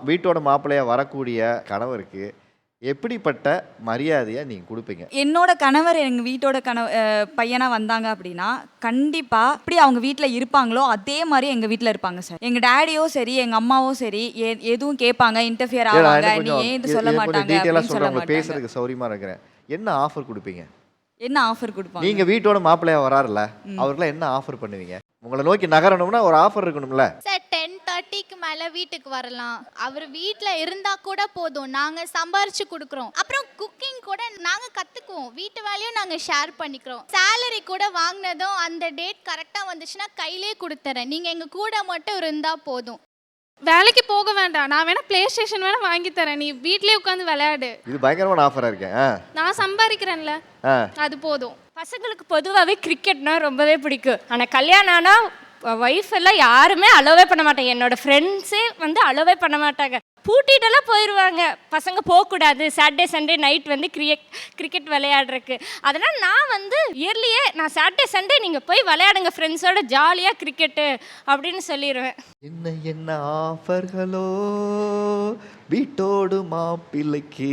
வீட்டோட மாப்பிள்ளையா வரக்கூடிய கணவருக்கு எப்படிப்பட்ட மரியாதையை நீங்க கொடுப்பீங்க? என்னோட கணவர் எங்கள் வீட்டோட பையனாக வந்தாங்க அப்படின்னா கண்டிப்பாக எப்படி அவங்க வீட்டில் இருப்பாங்களோ அதே மாதிரி எங்கள் வீட்டில் இருப்பாங்க சார். எங்கள் டேடியோ சரி எங்கள் அம்மாவோ சரி எதுவும் கேட்பாங்க, இன்டர்ஃபியர் ஆவாங்க, நீ ஏன் இது சொல்ல மாட்டாங்க அப்படின்னு சொல்ல மாட்டாங்க. பேசுறதுக்கு சௌரியமா இருக்கிறேன். என்ன ஆஃபர் கொடுப்பீங்க? என்ன ஆஃபர் கொடுப்பாங்க? நீங்க வீட்டோட மாப்பிள்ளையா வராருல, அவருக்குலாம் என்ன ஆஃபர் பண்ணுவீங்க? உங்களை நோக்கி நகரணும்னா ஒரு ஆஃபர் இருக்கணும்ல. சார் 10:30க்கு மேல வீட்டுக்கு வரலாம். அவர் வீட்ல இருந்தா கூட போதும், நாங்க சம்பாரிச்சு கொடுக்குறோம். அப்புறம் குக்கிங் கூட நாங்க கத்துக்குவோம், வீட்டு வேலையும் நாங்க ஷேர் பண்ணிக்கிறோம். சேலரி கூட வாங்கினதும் அந்த டேட் கரெக்டா வந்துச்சுன்னா கையிலே கொடுத்துறேன், நீங்க எங்க கூட மட்டும் இருந்தா போதும். வேலைக்கு போக வேண்டாம், நான் வேணா பிளே ஸ்டேஷன் வேணா வாங்கி தரேன், நீ வீட்லயே உட்காந்து விளையாடு. இது பயங்கரமான ஆஃபரா இருக்கு. நான் சம்பாதிக்கிறேன்ல, அது போதும். பசங்களுக்கு பொதுவாகவே கிரிக்கெட்னா ரொம்பவே பிடிக்கும். ஆனால் கல்யாணம் ஆனால் ஒய்ஃப் எல்லாம் யாருமே அலோவே பண்ண மாட்டாங்க. என்னோட ஃப்ரெண்ட்ஸே வந்து அலோவே பண்ண மாட்டாங்க, பூட்டிகிட்டெல்லாம் போயிடுவாங்க. பசங்க போகக்கூடாது, சாட்டர்டே சண்டே நைட் வந்து கிரிக்கெட் விளையாடுறதுக்கு. அதனால் நான் வந்து இயர்லியே நான் சாட்டர்டே சண்டே நீங்கள் போய் விளையாடுங்க ஃப்ரெண்ட்ஸோட ஜாலியாக கிரிக்கெட்டு அப்படின்னு சொல்லிடுவேன். என்ன என்ன ஆஃபர்களோ வீட்டோடு மாப்பிள்ளைக்கு